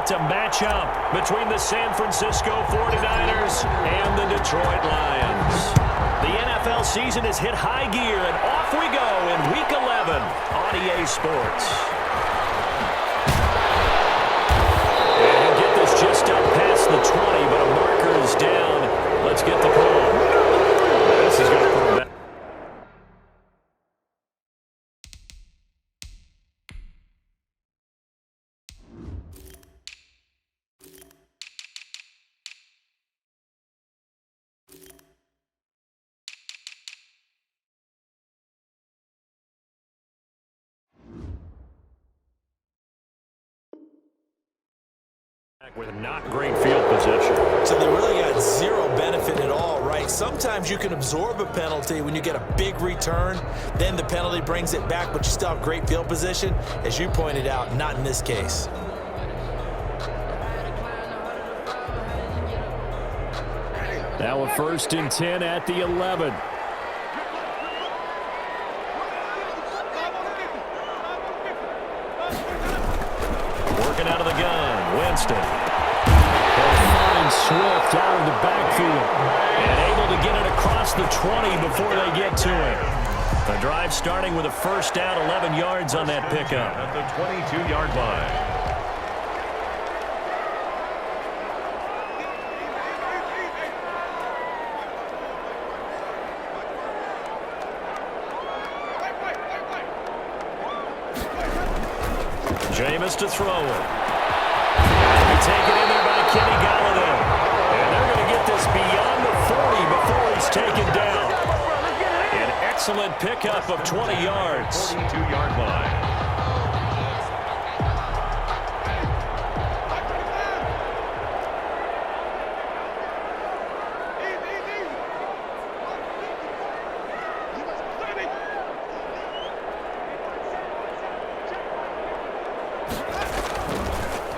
It's a matchup between the San Francisco 49ers and the Detroit Lions. The NFL season has hit high gear, and off we go in Week 11 on EA Sports. And get this just up past the 20, but a marker is down. Let's get the call. This is going to put him back. With not great field position. So they really got zero benefit at all, right? Sometimes you can absorb a penalty when you get a big return, then the penalty brings it back, but you still have great field position. As you pointed out, not in this case. Now a 1st and 10 at the 11. Working out of the gun, Winston. Swift out of the backfield and able to get it across the 20 before they get to it. The drive starting with a 1st down, 11 yards on that pickup. At the 22-yard line. Jameis to throw it. Taken in there by Kenny Galladay. And they're going to get this beyond the 40 before he's taken down. An excellent pickup of 20 yards. 42-yard line.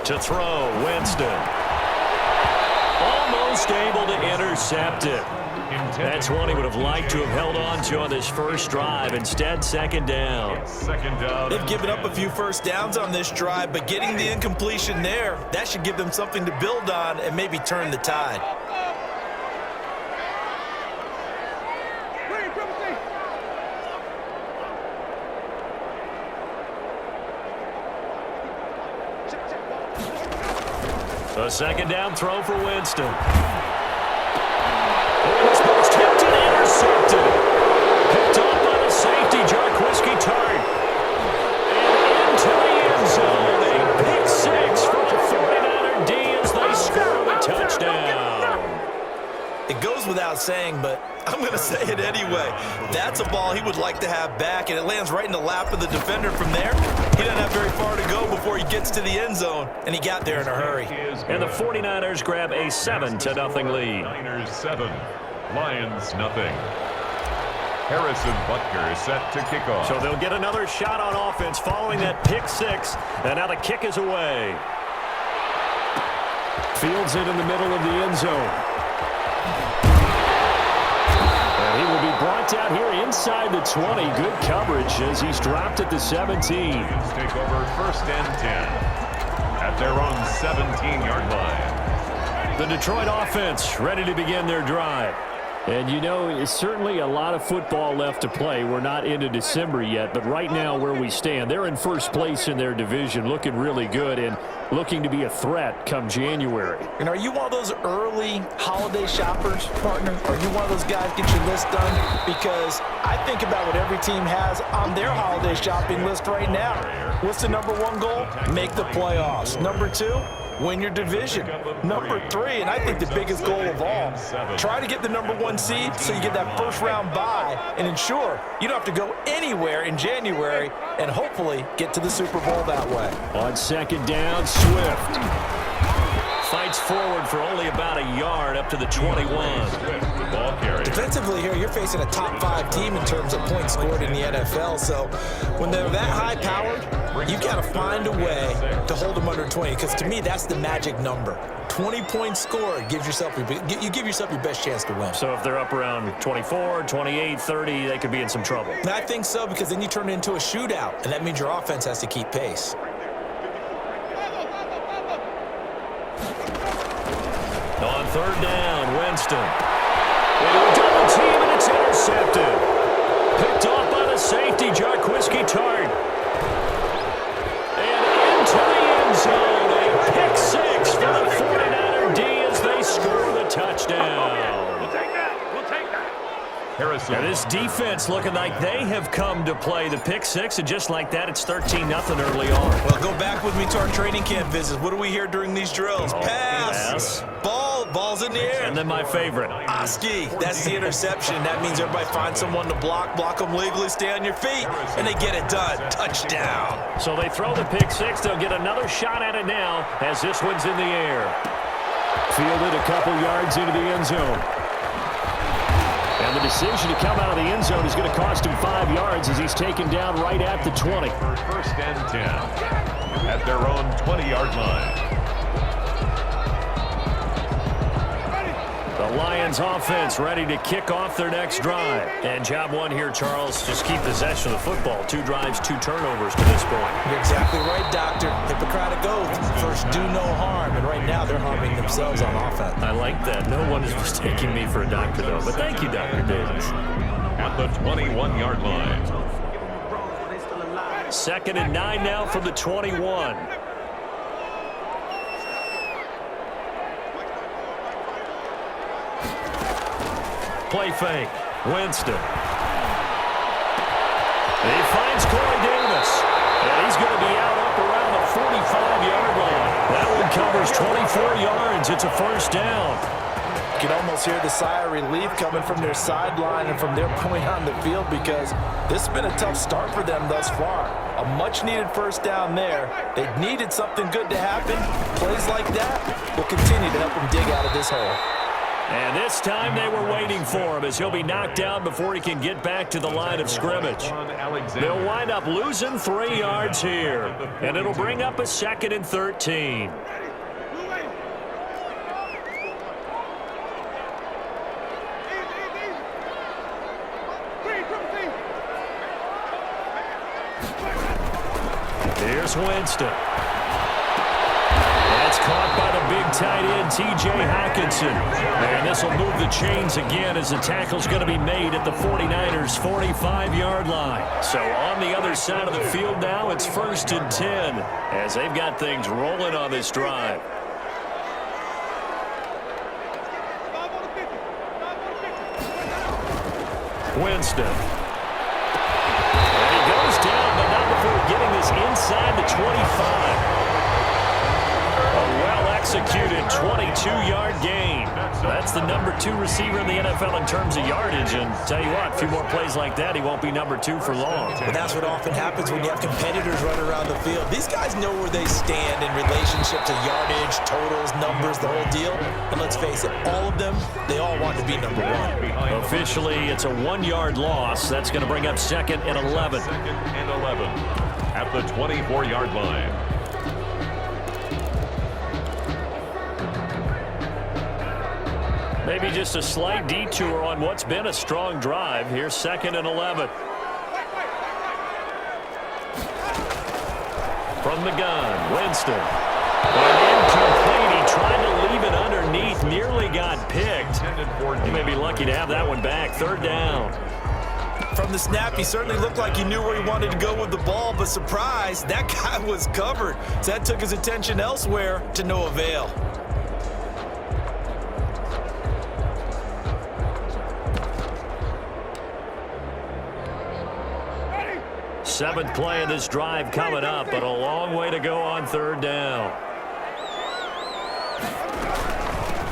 To throw, Winston. Almost able to intercept it. That's one he would have liked to have held on to on this first drive. Instead, 2nd down. They've given up a few 1st downs on this drive, but getting the incompletion there, that should give them something to build on and maybe turn the tide. A 2nd down throw for Winston. And this ball's tipped and intercepted. Picked off by the safety, Jarquiski Tart. And into the end zone. A pick 6 for the 49er D as they score the touchdown. It goes without saying, but I'm going to say it anyway. That's a ball he would like to have back, and it lands right in the lap of the defender from there. He doesn't have very far to go before he gets to the end zone, and he got there in a hurry. And the 49ers grab a 7-0 lead. Niners 7, Lions nothing. Harrison Butker set to kick off. So they'll get another shot on offense following that pick 6, and now the kick is away. Fields it in the middle of the end zone. He will be brought down here inside the 20. Good coverage as he's dropped at the 17. Lions take over 1st and 10 at their own 17-yard line. The Detroit offense ready to begin their drive. And, you know, it's certainly a lot of football left to play. We're not into December yet, but right now where we stand, they're in 1st place in their division, looking really good and looking to be a threat come January. And are you one of those early holiday shoppers, partner? Are you one of those guys get your list done? Because I think about what every team has on their holiday shopping list right now. What's the #1 goal? Make the playoffs. #2, win your division. #3, and I think the biggest goal of all, try to get the #1 seed so you get that 1st round bye and ensure you don't have to go anywhere in January and hopefully get to the Super Bowl that way. On 2nd down, Swift fights forward for only about a yard up to the 21. Defensively here, you're facing a top 5 team in terms of points scored in the NFL. So when they're that high-powered, you got to find a way to hold them under 20. Because to me, that's the magic number. 20 points scored gives yourself you give yourself your best chance to win. So if they're up around 24, 28, 30, they could be in some trouble. And I think so, because then you turn it into a shootout, and that means your offense has to keep pace. Third down, Winston. Into a double team, and it's intercepted. Picked off by the safety, Jarquiski Tart. And into the end zone. A pick six for the 49er D as they score the touchdown. We'll take that. Harrison. And this defense looking like they have come to play the pick six, and just like that, it's 13-0 early on. Well, go back with me to our training camp visits. What do we hear during these drills? Pass. Ball's in the air. And then my favorite. Oski, that's the interception. That means everybody finds someone to block them legally, stay on your feet, and they get it done. Touchdown. So they throw the pick six. They'll get another shot at it now as this one's in the air. Fielded a couple yards into the end zone. And the decision to come out of the end zone is going to cost him 5 yards as he's taken down right at the 20. For first and 10 at their own 20-yard line. The Lions offense ready to kick off their next drive. And job one here, Charles, just keep possession of the football. 2 drives, 2 turnovers to this point. You're exactly right, Doctor. Hippocratic oath. First, do no harm. And right now, they're harming themselves on offense. I like that. No one is mistaking me for a doctor, though. But thank you, Dr. Davis. At the 21-yard line. 2nd and 9 now from the 21. Play fake. Winston. He finds Corey Davis. And he's going to be out up around the 45-yard line. That one covers 24 yards. It's a first down. You can almost hear the sigh of relief coming from their sideline and from their point on the field because this has been a tough start for them thus far. A much-needed first down there. They needed something good to happen. Plays like that will continue to help them dig out of this hole. And this time they were waiting for him as he'll be knocked down before he can get back to the line of scrimmage. They'll wind up losing 3 yards here. And it'll bring up a 2nd and 13. Here's Winston. That's caught by the big tight end, T.J. Hockenson. And this will move the chains again as the tackle's going to be made at the 49ers' 45-yard line. So on the other side of the field now, it's 1st and 10 as they've got things rolling on this drive. Winston. And he goes down, but not before getting this inside the 25. A well-executed 22-yard gain. That's the number 2 receiver in the NFL in terms of yardage. And tell you what, a few more plays like that, he won't be number 2 for long. But that's what often happens when you have competitors running around the field. These guys know where they stand in relationship to yardage, totals, numbers, the whole deal. And let's face it, all of them, they all want to be number 1. Officially, it's a 1-yard loss. That's going to bring up 2nd and 11. 2nd and 11 at the 24-yard line. Maybe just a slight detour on what's been a strong drive. Here's 2nd and 11. From the gun, Winston. And incomplete. He tried to leave it underneath. Nearly got picked. He may be lucky to have that one back. 3rd down. From the snap, he certainly looked like he knew where he wanted to go with the ball, but surprise, that guy was covered. So that took his attention elsewhere to no avail. Seventh play of this drive coming up, but a long way to go on 3rd down.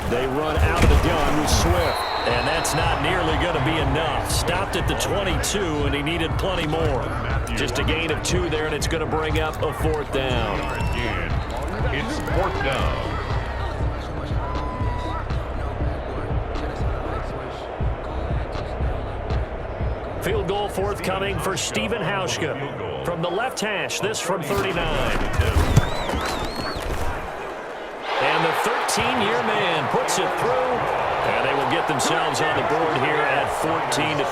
They run out of the gun with Swift, and that's not nearly going to be enough. Stopped at the 22, and he needed plenty more. Just a gain of 2 there, and it's going to bring up a 4th down. It's 4th down. Field goal forthcoming for Stephen Hauschka. From the left hash, this from 39. And the 13-year man puts it through. And they will get themselves on the board here at 14-3.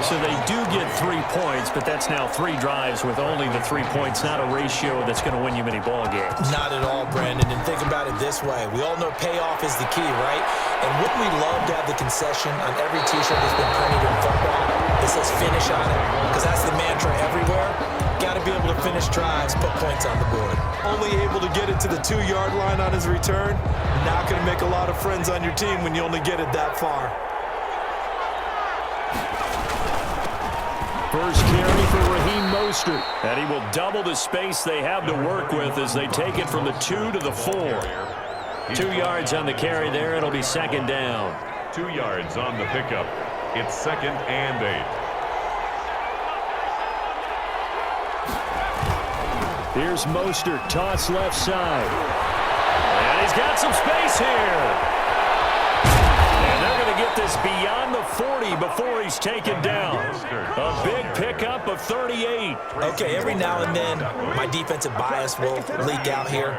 So they do get 3 points, but that's now 3 drives with only the 3 points, not a ratio that's going to win you many ball games. Not at all, Brandon. And think about it this way. We all know payoff is the key, right? And wouldn't we love to have the concession on every T-shirt that's been printed in football that says finish on it? Because that's the mantra everywhere. Got to be able to finish drives, put points on the board. Only able to get it to the 2-yard line on his return. Not going to make a lot of friends on your team when you only get it that far. First carry for Raheem Mostert. And he will double the space they have to work with as they take it from the 2 to the 4. 2 yards on the carry there. It'll be 2nd down. 2 yards on the pickup. It's 2nd and 8. Here's Mostert, toss left side. And he's got some space here. And they're going to get this beyond the 40 before he's taken down. A big pickup of 38. Okay, every now and then, my defensive bias will leak out here.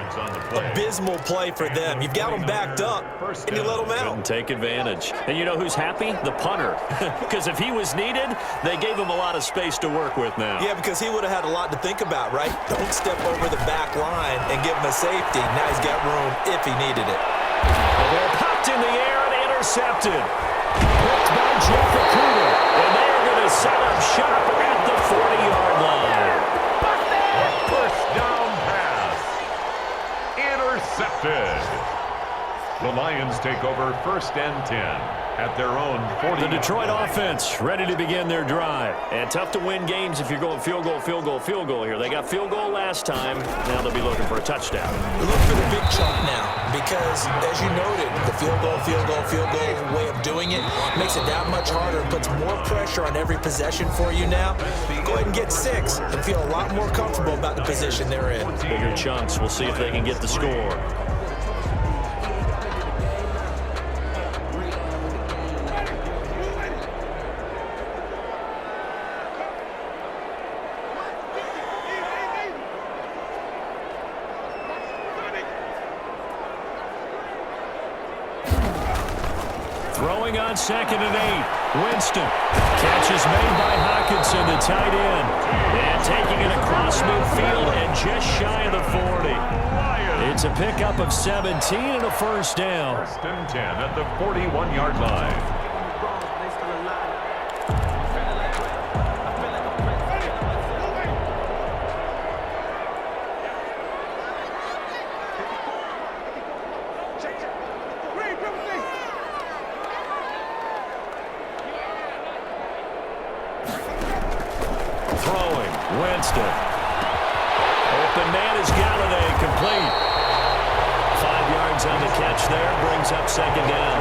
Abysmal play for them. You've got them backed up, and you let them out. Couldn't take advantage. And you know who's happy? The punter. Because if he was needed, they gave him a lot of space to work with now. Yeah, because he would have had a lot to think about, right? Don't step over the back line and give him a safety. Now he's got room if he needed it. They're popped in the air and intercepted. Picked by Jeff Okuda. And they're going to set up shop at the 40-yard line. First down pass. Intercepted. The Lions take over 1st and 10 at their own 40. The Detroit offense ready to begin their drive. And tough to win games if you're going field goal, field goal, field goal here. They got field goal last time. Now they'll be looking for a touchdown. Look for the big chunk now because, as you noted, the field goal way of doing it makes it that much harder and puts more pressure on every possession for you now. Go ahead and get 6 and feel a lot more comfortable about the position they're in. Bigger chunks. We'll see if they can get the score. Throwing on 2nd and 8. Winston. Catch is made by Hockenson, the tight end. And taking it across midfield and just shy of the 40. It's a pickup of 17 and a first down. 1st and 10 at the 41-yard line. Winston. Open man is Galladay, complete. 5 yards on the catch there, brings up 2nd down.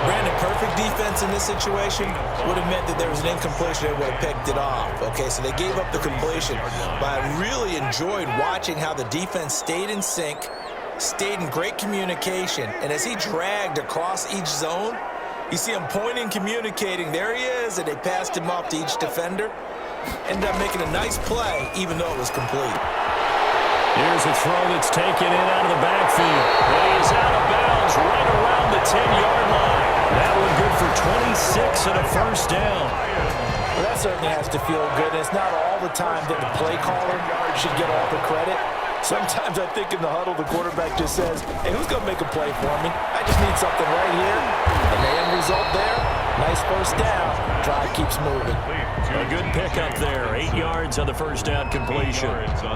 Brandon, perfect defense in this situation would have meant that there was an incompletion and would have picked it off. Okay, so they gave up the completion. But I really enjoyed watching how the defense stayed in sync, stayed in great communication, and as he dragged across each zone, you see him pointing, communicating. There he is, and they passed him off to each defender. Ended up making a nice play, even though it was complete. Here's a throw that's taken in out of the backfield. And he is out of bounds right around the 10-yard line. That one good for 26 and a first down. Well, that certainly has to feel good. And it's not all the time that the play caller should get all the credit. Sometimes I think in the huddle, the quarterback just says, hey, who's going to make a play for me? I just need something right here. And the end result there, nice first down. Drive keeps moving. A good pickup there. 8 yards on the first down completion.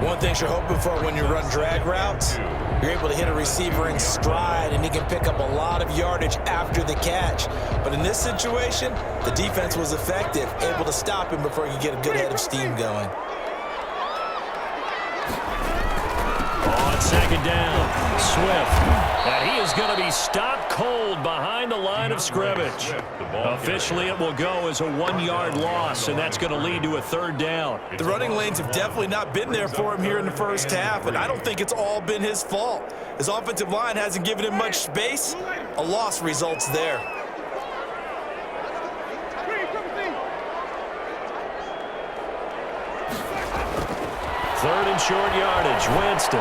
One thing you're hoping for when you run drag routes, you're able to hit a receiver in stride, and he can pick up a lot of yardage after the catch. But in this situation, the defense was effective, able to stop him before you get a good head of steam going. On 2nd down, Swift. And he is going to be stopped cold behind the line of scrimmage. Officially, it will go as a 1-yard loss, and that's going to lead to a 3rd down. The running lanes have definitely not been there for him here in the first half, and I don't think it's all been his fault. His offensive line hasn't given him much space. A loss results there. Third and short yardage. Winston.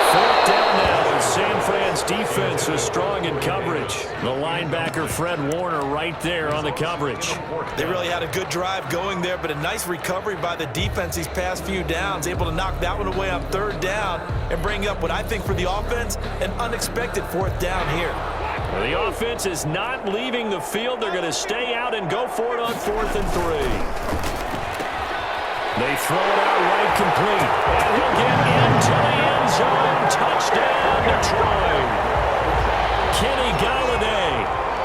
4th down now as San Fran's defense was strong in coverage. The linebacker, Fred Warner, right there on the coverage. They really had a good drive going there, but a nice recovery by the defense these past few downs. Able to knock that one away on 3rd down and bring up what I think for the offense, an unexpected 4th down here. Well, the offense is not leaving the field. They're going to stay out and go for it on 4th and 3. They throw it out right, complete. And he'll get into the end zone. Touchdown, Detroit. Kenny Galladay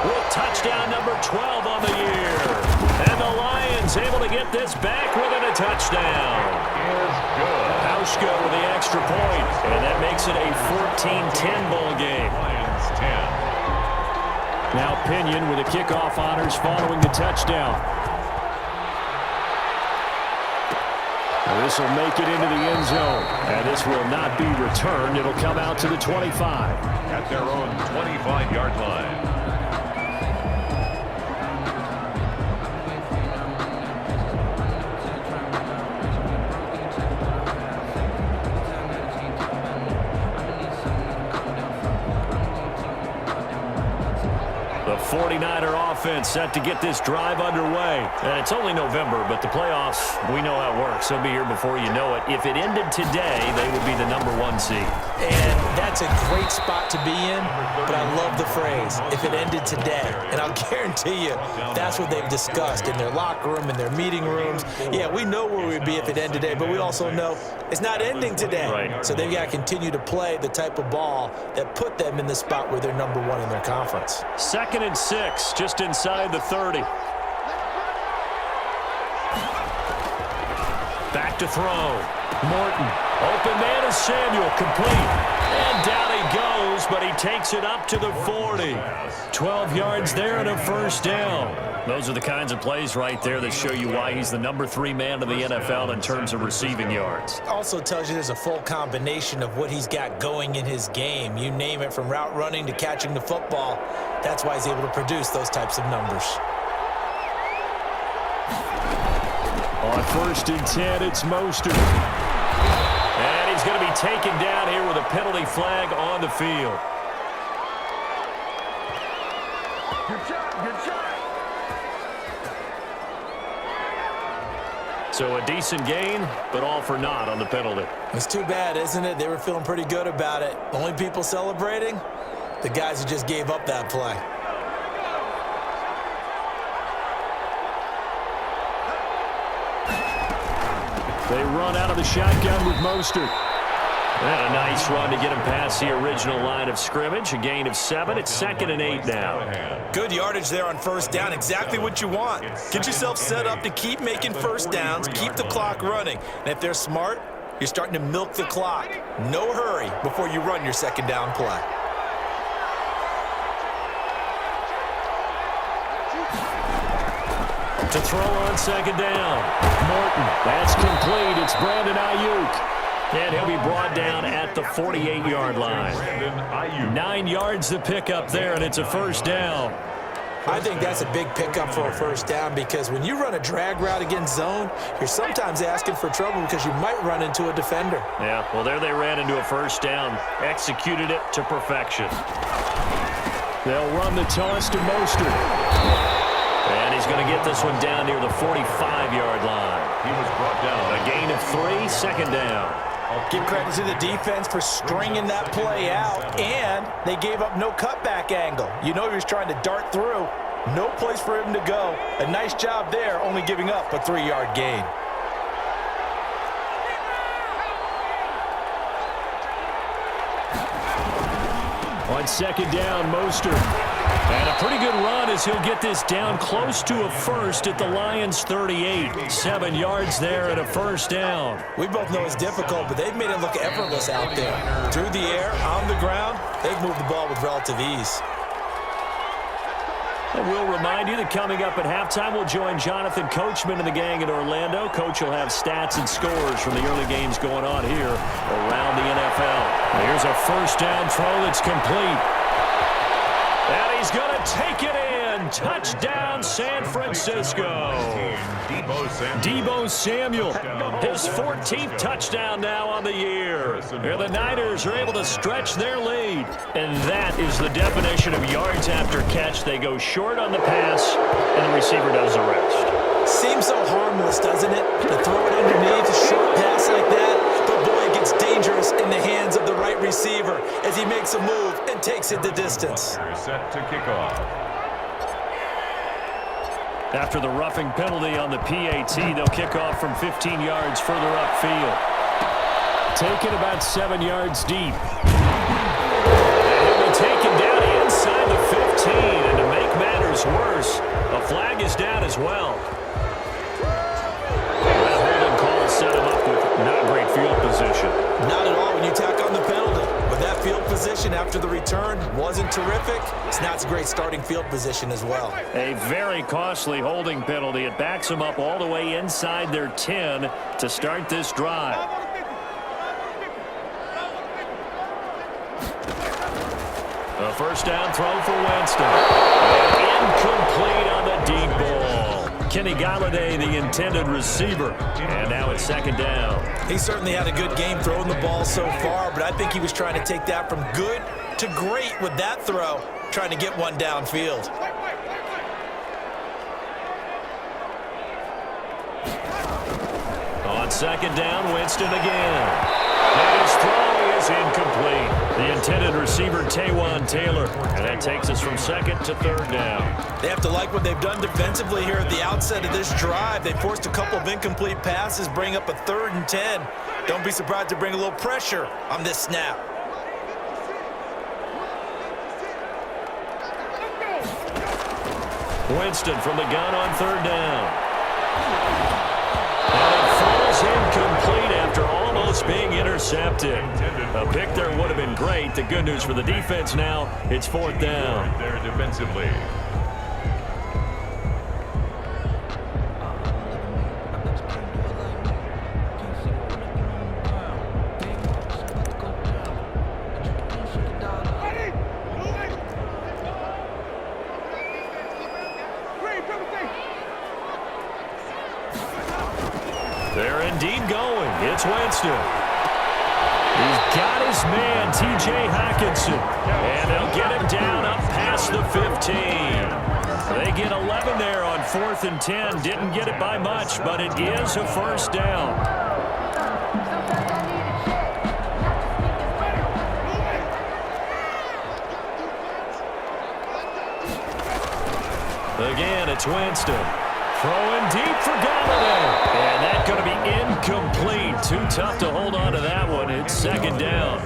with touchdown number 12 on the year. And the Lions able to get this back within a touchdown. Hauschka with the extra point. And that makes it a 14-10 ball game. Lions 10. Now Pinion with the kickoff honors following the touchdown. This will make it into the end zone. And this will not be returned. It'll come out to the 25. At their own 25-yard line. The 49er offense set to get this drive underway. And it's only November, but the playoffs, we know how it works. They'll be here before you know it. If it ended today, they would be the #1 seed. And that's a great spot to be in, but I love the phrase, if it ended today. And I'll guarantee you, that's what they've discussed in their locker room, in their meeting rooms. Yeah, we know where we'd be if it ended today, but we also know it's not ending today. Right. So they've got to continue to play the type of ball that put them in the spot where they're #1 in their conference. 2nd and 6, just inside the 30. Back to throw. Morton. Open man is Samuel. Complete. And down he goes, but he takes it up to the 40. 12 yards there and a 1st down. Those are the kinds of plays right there that show you why he's the #3 man in the NFL in terms of receiving yards. Also tells you there's a full combination of what he's got going in his game. You name it, from route running to catching the football. That's why he's able to produce those types of numbers. On 1st and 10, it's Mostert. And he's going to be taken down here with a penalty flag on the field. Good shot. So a decent gain, but all for naught on the penalty. It's too bad, isn't it? They were feeling pretty good about it. Only people celebrating? The guys who just gave up that play. They run out of the shotgun with Mostert. And a nice run to get him past the original line of scrimmage. A gain of 7. It's 2nd and 8 now. Good yardage there on 1st down. Exactly what you want. Get yourself set up to keep making 1st downs, keep the clock running. And if they're smart, you're starting to milk the clock. No hurry before you run your 2nd down play. To throw on 2nd down. Morton. That's complete. It's Brandon Ayuk. And he'll be brought down at the 48-yard line. 9 yards to pick up there, and it's a 1st down. I think that's a big pickup for a 1st down, because when you run a drag route against zone, you're sometimes asking for trouble because you might run into a defender. Yeah, well, there they ran into a 1st down. Executed it to perfection. They'll run the toss to Mostert. And he's going to get this one down near the 45-yard line. He was brought down. A gain of 3, 2nd down. Give credit to the defense for stringing that play out, and they gave up no cutback angle. You know he was trying to dart through. No place for him to go. A nice job there, only giving up a 3-yard gain. On 2nd down, Mostert. And a pretty good run as he'll get this down close to a 1st at the Lions' 38. 7 yards there and a 1st down. We both know it's difficult, but they've made it look effortless out there. Through the air, on the ground, they've moved the ball with relative ease. And we'll remind you that coming up at halftime, we'll join Jonathan Coachman and the gang in Orlando. Coach will have stats and scores from the early games going on here around the NFL. Here's a 1st down throw that's complete. And he's going to take it in. 11. Touchdown, San Francisco. Deebo Samuel, his 14th touchdown now on the year. And the Niners are able to stretch their lead. And that is the definition of yards after catch. They go short on the pass, and the receiver does the rest. Seems so harmless, doesn't it? To throw it underneath a short pass like that. But boy, it gets dangerous in the hands of the right receiver as he makes a move and takes it the distance. Set to kick off. After the roughing penalty on the PAT, they'll kick off from 15 yards further upfield. Taken about 7 yards deep. And he'll be taken down inside the 15. And to make matters worse, a flag is down as well. That holding call set him up with not great field position. Not at all when you tack on the penalty. But that field position after the return wasn't terrific. It's not a great starting field position as well. A very costly holding penalty. It backs them up all the way inside their 10 to start this drive. A first down throw for Winston. Incomplete on the deep ball. Kenny Galladay, the intended receiver. And now it's second down. He certainly had a good game throwing the ball so far, but I think he was trying to take that from good to great with that throw, trying to get one downfield. On second down, Winston again. And his throw is incomplete. The intended receiver, Taywan Taylor. And that takes us from second to third down. They have to like what they've done defensively here at the outset of this drive. They forced a couple of incomplete passes, bring up a 3rd and 10. Don't be surprised to bring a little pressure on this snap. Winston from the gun on third down. And it falls incomplete after almost being intercepted. A pick there would have been great. The good news for the defense now, it's fourth down. There defensively. They're indeed going. It's Winston. He's got his man, T.J. Hockenson. And they'll get him down up past the 15. They get 11 there on 4th and 10. Didn't get it by much, but it is a first down. Again, it's Winston. Throwing deep for Galladay. And that's going to be incomplete. Too tough to hold on to that one. It's second down.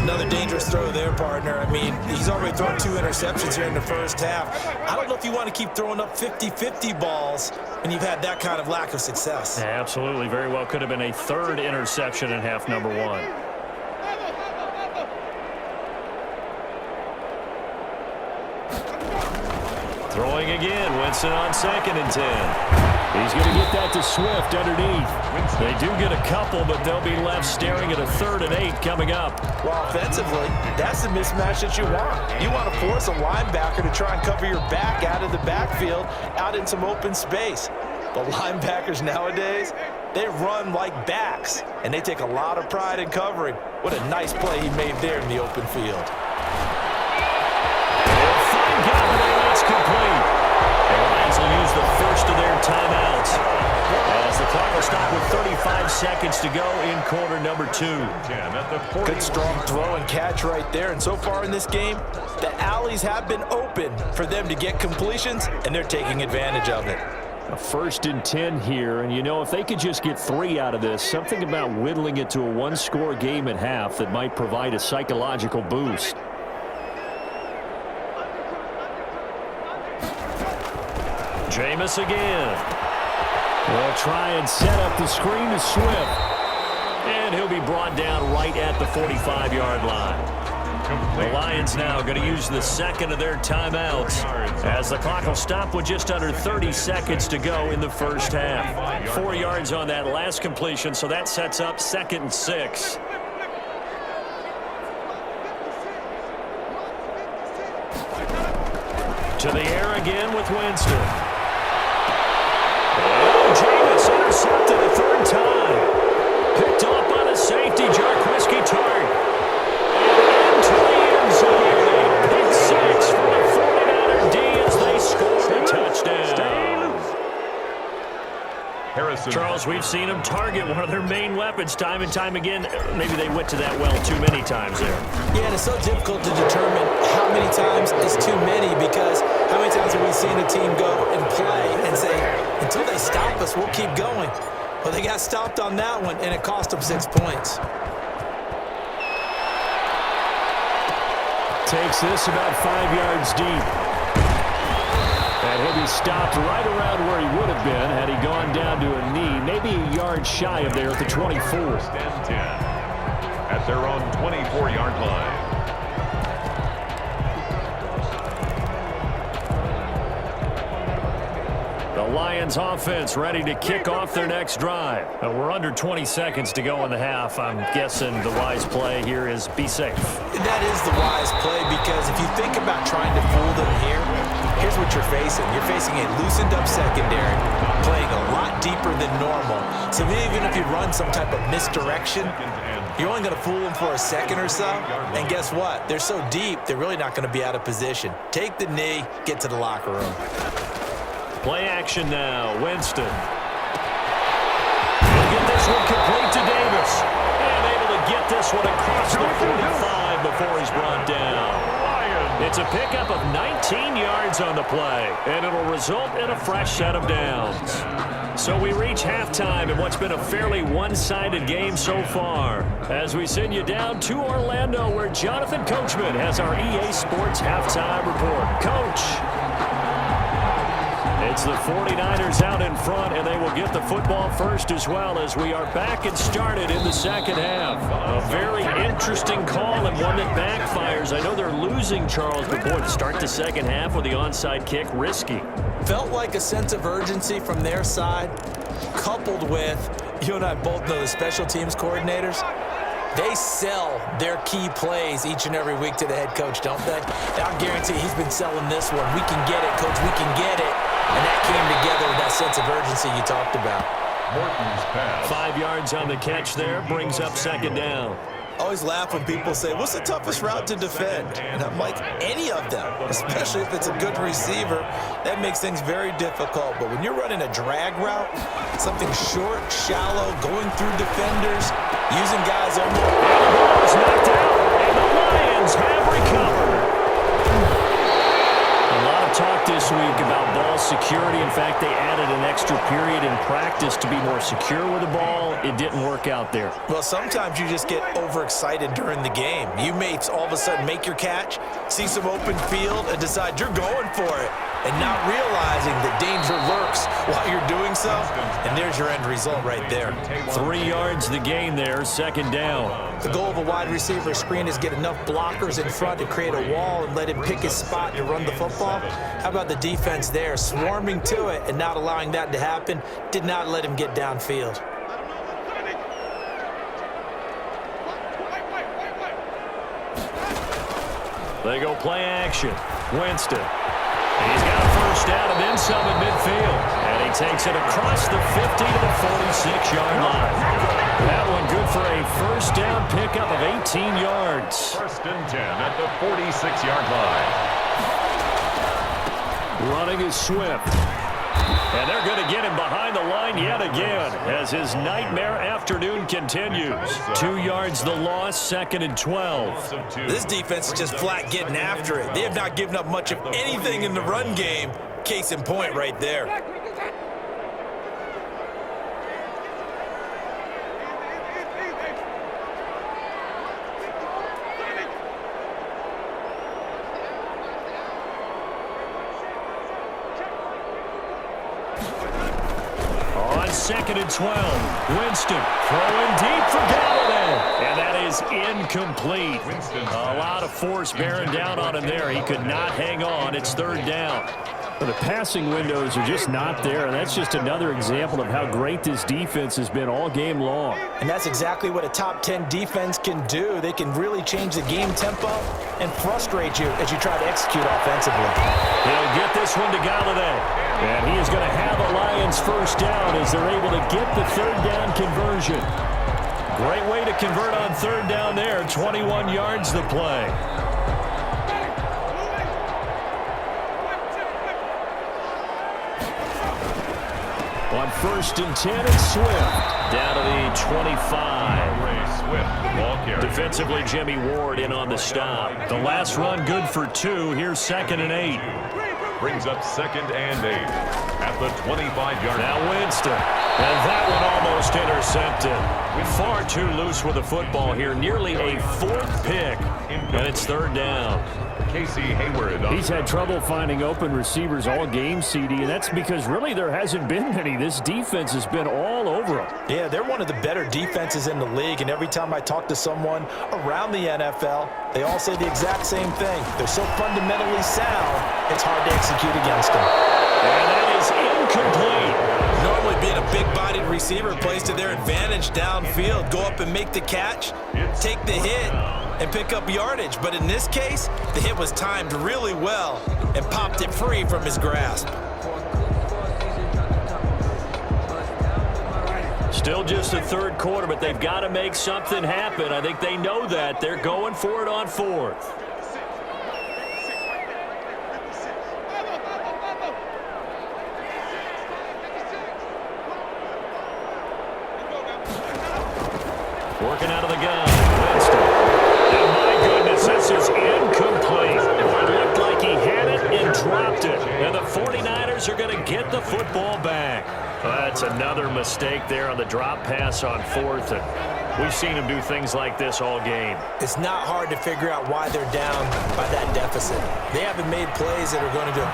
Another dangerous throw there, partner. I mean, he's already thrown 2 interceptions here in the first half. I don't know if you want to keep throwing up 50-50 balls when you've had that kind of lack of success. Absolutely. Very well could have been a 3rd interception in half number 1. Throwing again, Winston on 2nd and 10. He's going to get that to Swift underneath. They do get a couple, but they'll be left staring at a 3rd and 8 coming up. Well, offensively, that's the mismatch that you want. You want to force a linebacker to try and cover your back out of the backfield, out in some open space. But linebackers nowadays, they run like backs, and they take a lot of pride in covering. What a nice play he made there in the open field. Complete. The Lions will use the first of their timeouts as the clock will stop with 35 seconds to go in quarter number 2. Good strong throw and catch right there. And so far in this game, the alleys have been open for them to get completions, and they're taking advantage of it. A 1st and 10 here, and you know, if they could just get 3 out of this, something about whittling it to a 1-score game at half that might provide a psychological boost. Jameis again. They'll try and set up the screen to Swift. And he'll be brought down right at the 45-yard line. The Lions now going to use the 2nd of their timeouts as the clock will stop with just under 30 seconds to go in the first half. 4 yards on that last completion, so that sets up 2nd and 6. To the air again with Winston. Oh, Jameis intercepted a third time. Picked off on a safety, Jarquiski Tart. And into the end zone. A pick six for the 49er D as they score a touchdown. Charles, we've seen them target one of their main weapons time and time again. Maybe they went to that well too many times there. Yeah, and it's so difficult to determine how many times is too many, because how many times have we seen a team go and play and say, until they stop us, we'll keep going. Well, they got stopped on that one, and it cost them 6 points. Takes this about 5 yards deep. And he'll be stopped right around where he would have been had he gone down to a knee, maybe a yard shy of there at the 24. First and 10 at their own 24-yard line. The Lions offense ready to kick off their next drive. We're under 20 seconds to go in the half. I'm guessing the wise play here is be safe. That is the wise play, because if you think about trying to fool them here, here's what you're facing. You're facing a loosened up secondary, playing a lot deeper than normal. So even if you run some type of misdirection, you're only going to fool them for a second or so. And guess what? They're so deep, they're really not going to be out of position. Take the knee, get to the locker room. Play action now. Winston. He'll get this one complete to Davis. And able to get this one across the 45 before he's brought down. It's a pickup of 19 yards on the play, and it'll result in a fresh set of downs. So we reach halftime in what's been a fairly one-sided game so far, as we send you down to Orlando, where Jonathan Coachman has our EA Sports halftime report. Coach. It's the 49ers out in front, and they will get the football first as well, as we are back and started in the second half. A very interesting call, and one that backfires. I know they're losing, Charles, but boy, to start the second half with the onside kick, risky. Felt like a sense of urgency from their side, coupled with, you and I both know the special teams coordinators, they sell their key plays each and every week to the head coach, don't they? I guarantee he's been selling this one. We can get it, coach, we can get it. And that came together with that sense of urgency you talked about. Morton's pass. 5 yards on the catch there, brings up second down. I always laugh when people say, what's the toughest route to defend? And I'm like, any of them, especially if it's a good receiver. That makes things very difficult. But when you're running a drag route, something short, shallow, going through defenders, using guys almost... And the ball is knocked out, and the Lions have recovered. Talk this week about ball security. In fact, they added an extra period in practice to be more secure with the ball. It didn't work out there. Well, sometimes you just get overexcited during the game. You may all of a sudden make your catch, see some open field, and decide you're going for it, and not realizing that danger lurks while you're doing so. And there's your end result right there. 3 yards the gain there, second down. The goal of a wide receiver screen is get enough blockers in front to create a wall and let him pick his spot to run the football. How about the defense there, swarming to it and not allowing that to happen? Did not let him get downfield. They go play action. Winston. He's got a first down and then some at midfield. And he takes it across the 50 to the 46-yard line. That one good for a first down pickup of 18 yards. First and 10 at the 46-yard line. Running is Swift. And they're going to get him behind the line yet again as his nightmare afternoon continues. 2 yards the loss, second and 12. This defense is just flat getting after it. They have not given up much of anything in the run game. Case in point right there. Second and 12. Winston throwing deep for Galladay. And that is incomplete. A lot of force bearing down on him there. He could not hang on. It's third down. The passing windows are just not there, and that's just another example of how great this defense has been all game long. And that's exactly what a top 10 defense can do. They can really change the game tempo and frustrate you as you try to execute offensively. He'll get this one to Galladay. And he is going to have a Lions first down as they're able to get the third down conversion. Great way to convert on third down there. 21 yards the play. On 1st and 10, it's Swift. Down to the 25. Ray Swift, the ball carrier. Defensively, Jimmy Ward in on the stop. The last run good for 2. Here's 2nd and 8. Brings up 2nd and 8 at the 25-yard line. Now Winston. And that one almost intercepted. Far too loose with the football here. Nearly a 4th pick. And it's 3rd down. Casey Hayward. He's had trouble finding open receivers all game, CD, and that's because really there hasn't been many. This defense has been all over them. Yeah, they're one of the better defenses in the league, and every time I talk to someone around the NFL, they all say the exact same thing. They're so fundamentally sound, it's hard to execute against them. And that is incomplete. Normally being a big-bodied receiver plays to their advantage downfield. Go up and make the catch, take the hit, and pick up yardage. But in this case, the hit was timed really well and popped it free from his grasp. Still just the 3rd quarter, but they've got to make something happen. I think they know that. They're going for it on 4th. Working out of the gun. Winston. And my goodness, this is incomplete. It looked like he had it and dropped it. And the 49ers are going to get the football back. That's another mistake there on the drop pass on 4th. And we've seen him do things like this all game. It's not hard to figure out why they're down by that deficit. They haven't made plays that are going to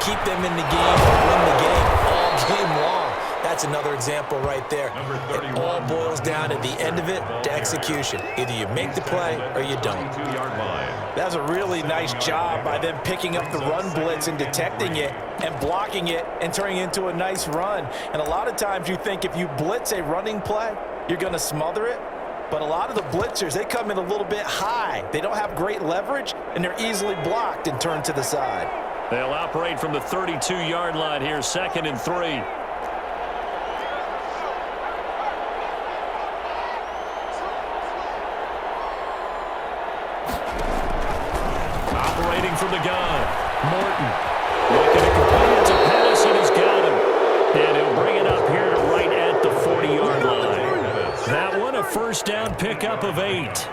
keep them in the game or win the game all game long. That's another example right there. It all boils down at the end of it to execution. Either you make the play or you don't. That's a really nice job by them picking up the run blitz and detecting it and blocking it and turning it into a nice run. And a lot of times you think if you blitz a running play, you're going to smother it. But a lot of the blitzers, they come in a little bit high. They don't have great leverage, and they're easily blocked and turned to the side. They'll operate from the 32-yard line here, 2nd and 3. Operating from the gun. Morton looking to complete it to pass, and he's got him. And he'll bring it up here to right at the 40-yard line. That one a first down pickup of 8.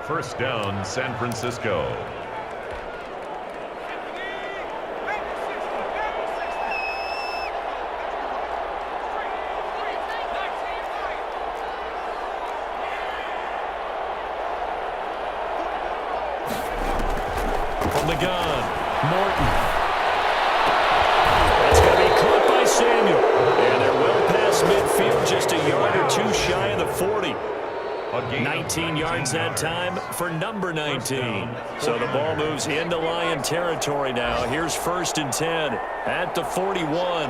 First down, San Francisco. From the gun, Morton. That's going to be caught by Samuel. And they're well past midfield, just a yard or 2 shy of the 40. 19 yards that time for number 19. So the ball moves into Lion territory now. Here's 1st and 10 at the 41.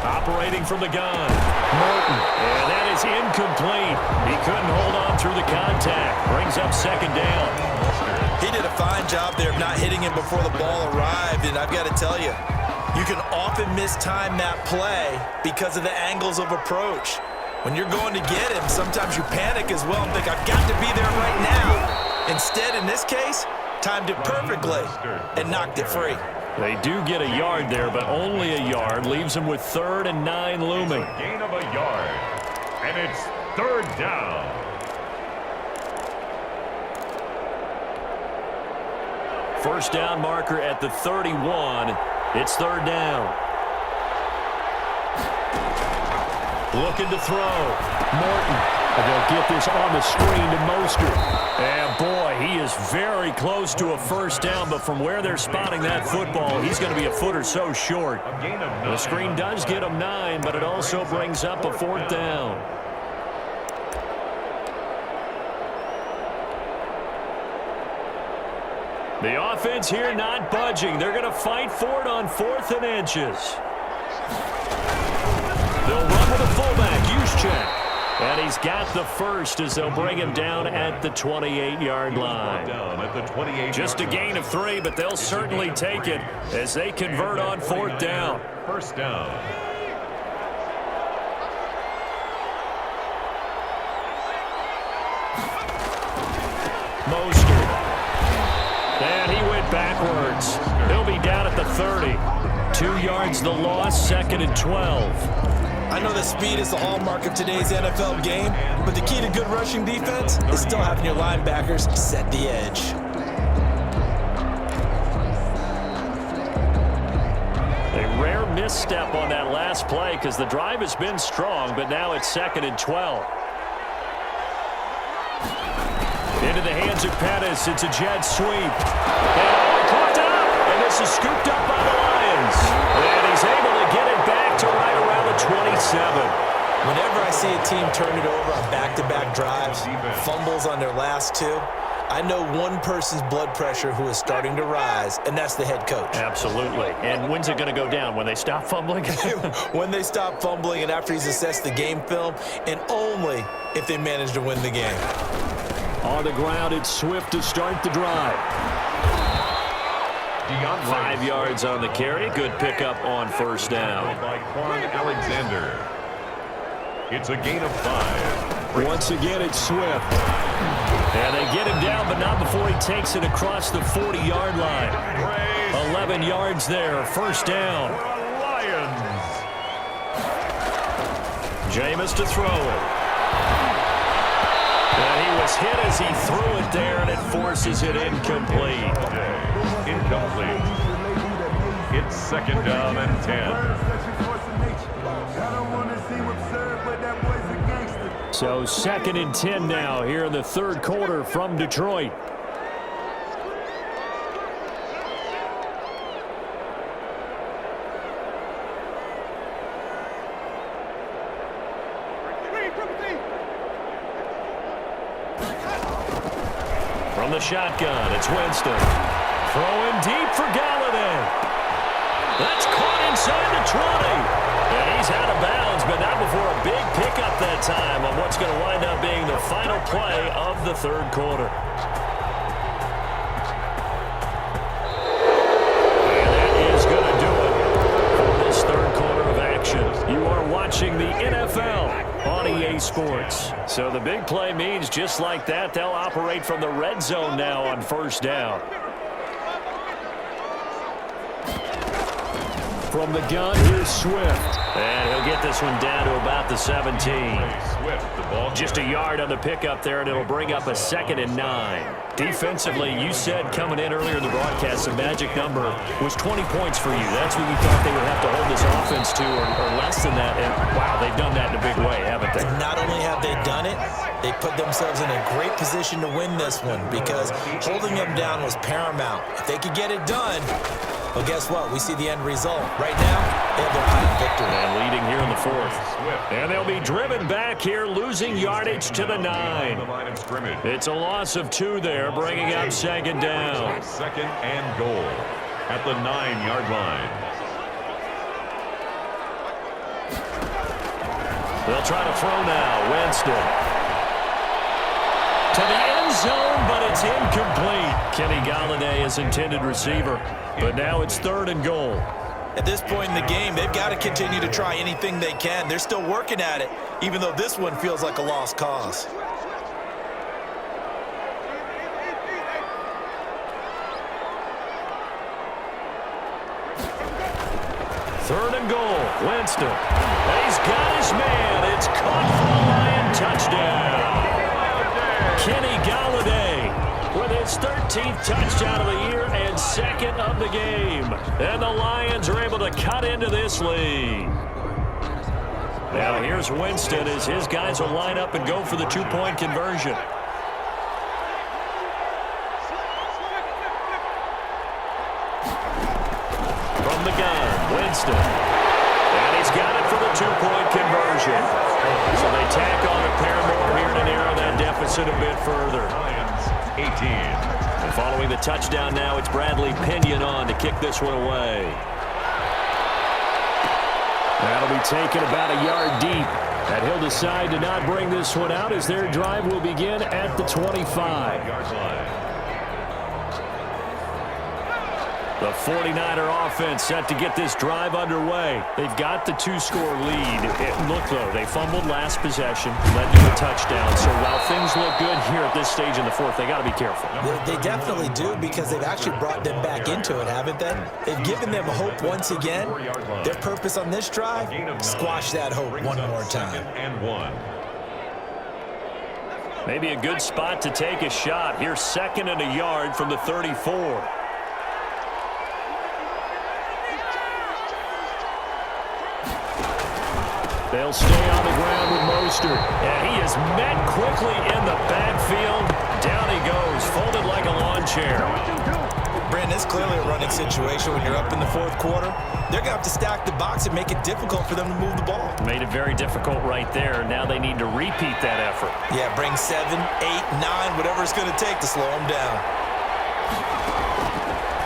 Operating from the gun, Morton. And that is incomplete. He couldn't hold on through the contact. Brings up 2nd down. He did a fine job there of not hitting him before the ball arrived, and I've got to tell you, you can often mistime that play because of the angles of approach. When you're going to get him, sometimes you panic as well and think, I've got to be there right now. Instead, in this case, timed it perfectly and knocked it free. They do get a yard there, but only a yard. Leaves them with 3rd and 9 looming. It's a gain of a yard, and it's 3rd down. First down marker at the 31. It's 3rd down. Looking to throw. Morton. And they'll get this on the screen to Mostert. And boy, he is very close to a first down, but from where they're spotting that football, he's going to be a foot or so short. The screen does get him 9, but it also brings up a 4th down. The offense here not budging. They're going to fight for it on 4th and inches. They'll run with a fullback, Juszczyk. And he's got the first as they'll bring him down at the 28-yard line. Just a gain of 3, but they'll certainly take it as they convert on 4th down. First down. Mostert. And he went backwards. He'll be down at the 30. 2 yards the loss, 2nd and 12. I know that speed is the hallmark of today's NFL game, but the key to good rushing defense is still having your linebackers set the edge. A rare misstep on that last play because the drive has been strong, but now it's 2nd and 12. Into the hands of Pettis. It's a jet sweep. And caught up. And this is scooped up by the Lions. And he's able to get it back to right around the 27. Whenever I see a team turn it over on back-to-back drives, fumbles on their last 2, I know one person's blood pressure who is starting to rise, and that's the head coach. Absolutely. And when's it going to go down? When they stop fumbling? When they stop fumbling and after he's assessed the game film, and only if they manage to win the game. On the ground, it's Swift to start the drive. 5 yards on the carry. Good pickup on 1st down. By Quan Alexander. It's a gain of 5. Once again, it's Swift. And they get him down, but not before he takes it across the 40-yard line. 11 yards there. 1st down. Lions. Jameis to throw it. And he was hit as he threw it there, and it forces it incomplete. Incomplete. It's 2nd down and 10. So 2nd and 10 now here in the 3rd quarter from Detroit. From the shotgun, it's Winston. Throwing deep for Galladay. That's caught inside the 20. And he's out of bounds, but not before a big pickup that time on what's going to wind up being the final play of the 3rd quarter. And that is going to do it for this 3rd quarter of action. You are watching the NFL on EA Sports. So the big play means just like that, they'll operate from the red zone now on 1st down. From the gun, here's Swift. And he'll get this one down to about the 17. Just a yard on the pickup there, and it'll bring up a 2nd and 9. Defensively, you said coming in earlier in the broadcast, the magic number was 20 points for you. That's what you thought they would have to hold this offense to, or less than that. And, wow, they've done that in a big way, haven't they? And not only have they done it, they put themselves in a great position to win this one because holding them down was paramount. If they could get it done, well, guess what? We see the end result. Right now, they have their high victory. And leading here in the 4th. And they'll be driven back here, losing yardage to the 9. It's a loss of 2 there, bringing up 2nd down. 2nd and goal at the 9-yard line. They'll try to throw now. Winston. To the end zone, but it's incomplete. Kenny Galladay is intended receiver. But now it's 3rd and goal. At this point in the game, they've got to continue to try anything they can. They're still working at it, even though this one feels like a lost cause. Third and goal. Winston. And he's got his man. It's caught for the Lion touchdown. Kenny Galladay with his 13th touchdown of the year and 2nd of the game. And the Lions are able to cut into this lead. Now here's Winston as his guys will line up and go for the 2-point conversion. From the gun, Winston. And he's got it for the 2-point conversion. So they tack on a pair more here to narrow that deficit a bit further. Lions 18. Following the touchdown now, it's Bradley Pinion on to kick this one away. That'll be taken about a yard deep. And he'll decide to not bring this one out as their drive will begin at the 25. The 49er offense set to get this drive underway. They've got the 2-score lead. Look, though, they fumbled last possession, led to a touchdown. So while things look good here at this stage in the fourth, they got to be careful. They definitely do, because they've actually brought them back into it, haven't they? They've given them hope once again. Their purpose on this drive, squash that hope one more time. Maybe a good spot to take a shot. Here's 2nd and a yard from the 34. They'll stay on the ground with Mostert. And he is met quickly in the backfield. Down he goes, folded like a lawn chair. Brandon, it's clearly a running situation when you're up in the fourth quarter. They're going to have to stack the box and make it difficult for them to move the ball. Made it very difficult right there. Now they need to repeat that effort. Yeah, bring 7, 8, 9, whatever it's going to take to slow them down.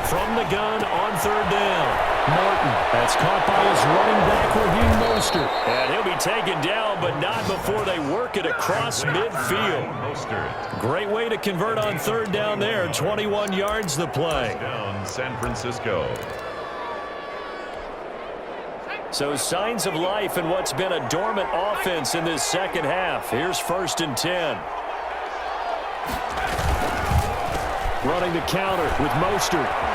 From the gun on 3rd down. Morton, that's caught by his running back, Raheem Mostert. And he'll be taken down, but not before they work it across midfield. Great way to convert on 3rd down there. 21 yards the play. Down San Francisco. So signs of life in what's been a dormant offense in this second half. Here's 1st and 10. Running the counter with Mostert.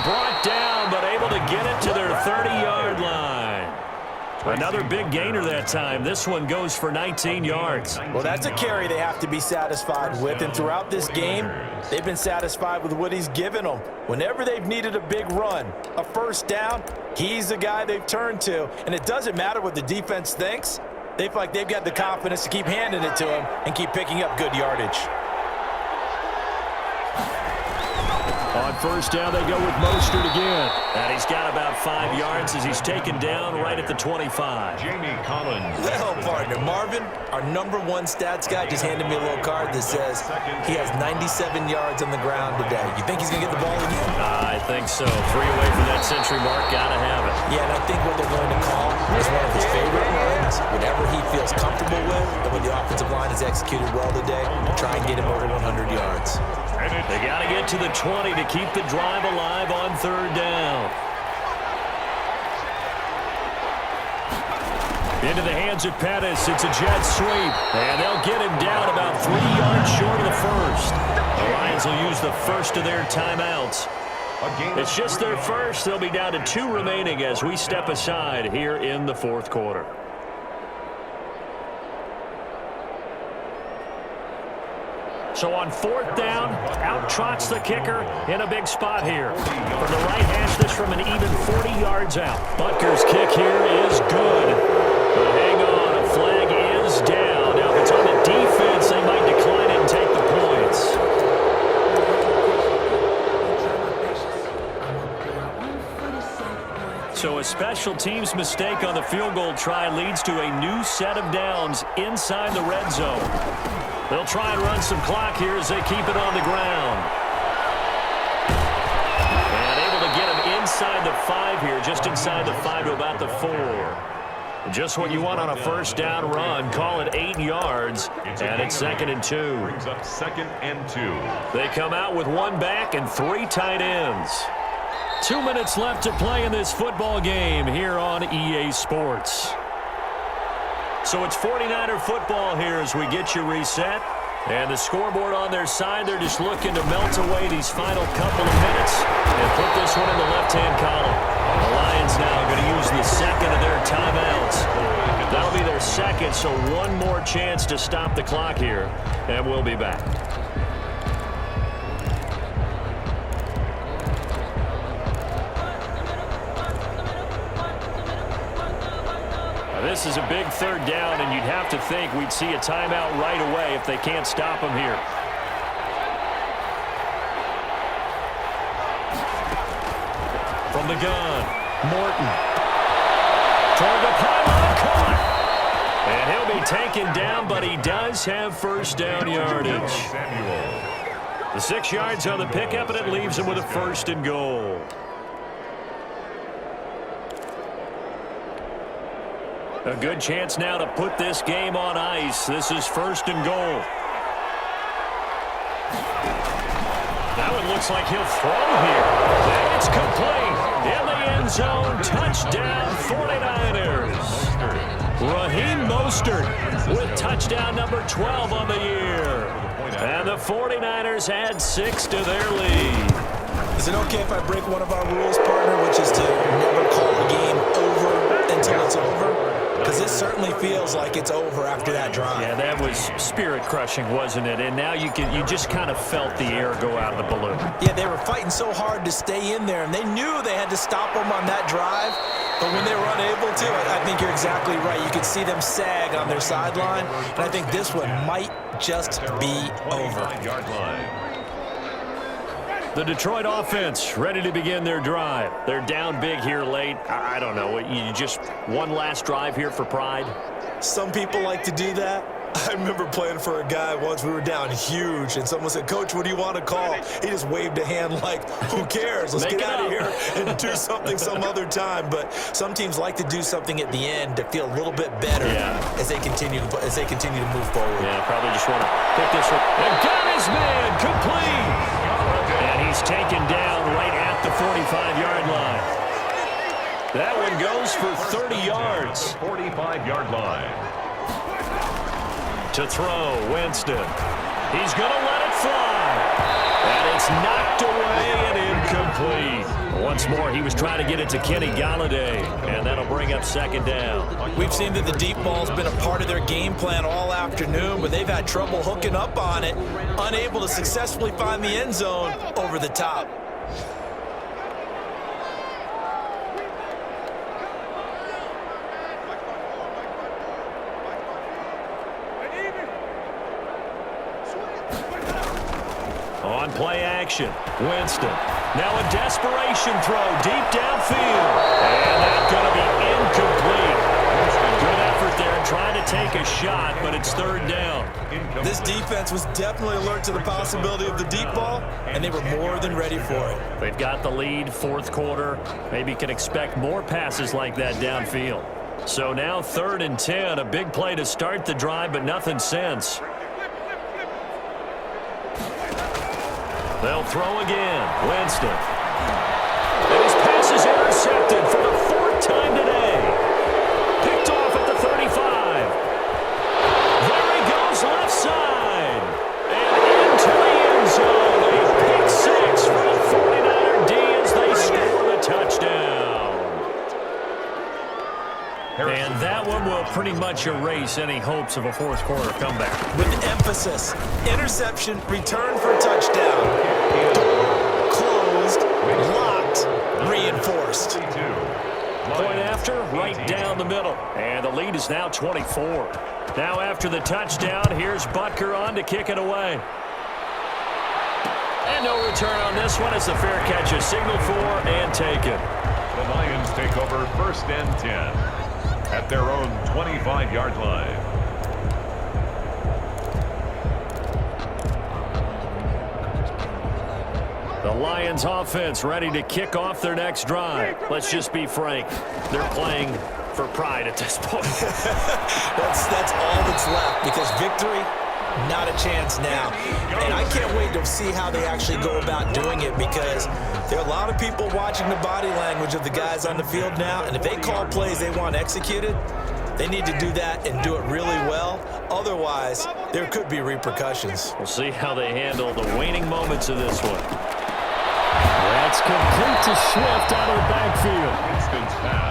Brought down, but able to get it to their 30-yard line. Another big gainer that time. This one goes for 19 yards. Well, that's a carry they have to be satisfied with, and throughout this game, they've been satisfied with what he's given them. Whenever they've needed a big run, a 1st down, he's the guy they've turned to. And it doesn't matter what the defense thinks. They feel like they've got the confidence to keep handing it to him and keep picking up good yardage. On 1st down, they go with Mostert again. And he's got about 5 yards as he's taken down right at the 25. Jamie Collins. Well, partner, Marvin, our #1 stats guy, just handed me a little card that says he has 97 yards on the ground today. You think he's going to get the ball again? I think so. 3 away from that century mark. Got to have it. Yeah, and I think what they're going to call is one of his favorite runs, whatever he feels comfortable with, and when the offensive line has executed well today, try and get him over 100 yards. They got to get to the 20 to keep the drive alive on 3rd down. Into the hands of Pettis. It's a jet sweep. And they'll get him down about 3 yards short of the 1st. The Lions will use the first of their timeouts. It's just their first. They'll be down to 2 remaining as we step aside here in the 4th quarter. So on 4th down, out trots the kicker in a big spot here. From the right hash, this from an even 40 yards out. Butker's kick here is good. But hang on, a flag is down. Now, if it's on the defense, they might decline it and take the points. So a special teams mistake on the field goal try leads to a new set of downs inside the red zone. They'll try and run some clock here as they keep it on the ground. And able to get him inside the 5 here, just inside the 5 to about the 4. Just what you want on a 1st down run. Call it 8 yards, and it's 2nd and 2. Brings up 2nd and 2. They come out with 1 back and 3 tight ends. 2 minutes left to play in this football game here on EA Sports. So it's 49er football here as we get you reset. And the scoreboard on their side, they're just looking to melt away these final couple of minutes and put this one in the left-hand column. The Lions now going to use the 2nd of their timeouts. That'll be their 2nd, so 1 more chance to stop the clock here, and we'll be back. This is a big 3rd down, and you'd have to think we'd see a timeout right away if they can't stop him here. From the gun, Morton. Toward the pylon, caught. And he'll be taken down, but he does have first down yardage. The 6 yards on the pickup, and it leaves him with a 1st and goal. A good chance now to put this game on ice. This is 1st and goal. Now it looks like he'll throw here. And it's complete. In the end zone. Touchdown 49ers. Raheem Mostert with touchdown number 12 on the year. And the 49ers add 6 to their lead. Is it okay if I break one of our rules, partner, which is to never call a game over until it's over? Because it certainly feels like it's over after that drive. Yeah, that was spirit-crushing, wasn't it? And now you just kind of felt the air go out of the balloon. Yeah, they were fighting so hard to stay in there, and they knew they had to stop them on that drive. But when they were unable to, I think you're exactly right. You could see them sag on their sideline, and I think this one might just be over. The Detroit offense ready to begin their drive. They're down big here late. I don't know. You just one last drive here for pride? Some people like to do that. I remember playing for a guy once. We were down huge, and someone said, "Coach, what do you want to call?" He just waved a hand like, who cares? Let's get out of here and do something some other time. But some teams like to do something at the end to feel a little bit better as they continue to move forward. Yeah, probably just want to pick this one. And got his man complete. And he's taken down right at the 45-yard line. That one goes for 30 yards. 45-yard line. To throw, Winston. He's going to let it fly. And it's knocked away and incomplete. Once more, he was trying to get it to Kenny Galladay, and that'll bring up 2nd down. We've seen that the deep ball's been a part of their game plan all afternoon, but they've had trouble hooking up on it, unable to successfully find the end zone over the top. On play action, Winston. Now a desperation throw deep downfield. And that's going to be incomplete. Good effort there trying to take a shot, but it's 3rd down. This defense was definitely alert to the possibility of the deep ball, and they were more than ready for it. They've got the lead, 4th quarter. Maybe can expect more passes like that downfield. So now 3rd and 10, a big play to start the drive, but nothing since. They'll throw again. Winston. And his pass is intercepted for the 4th time today. Picked off at the 35. There he goes left side. And into the end zone. A pick 6 for the 49er D as they score the touchdown. And that one will pretty much erase any hopes of a 4th quarter comeback. With emphasis, interception, return for a touchdown. Door closed, locked, reinforced. Point after, right down the middle. And the lead is now 24. Now after the touchdown, here's Butker on to kick it away. And no return on this one. It's a fair catch, a signal for and taken. The Lions take over 1st and 10 at their own 25-yard line. The Lions offense ready to kick off their next drive. Let's just be frank. They're playing for pride at this point. That's all that's left, because victory, not a chance now. And I can't wait to see how they actually go about doing it, because there are a lot of people watching the body language of the guys on the field now, and if they call plays they want executed, they need to do that and do it really well. Otherwise, there could be repercussions. We'll see how they handle the waning moments of this one. That's complete to Swift out of the backfield. Winston's pass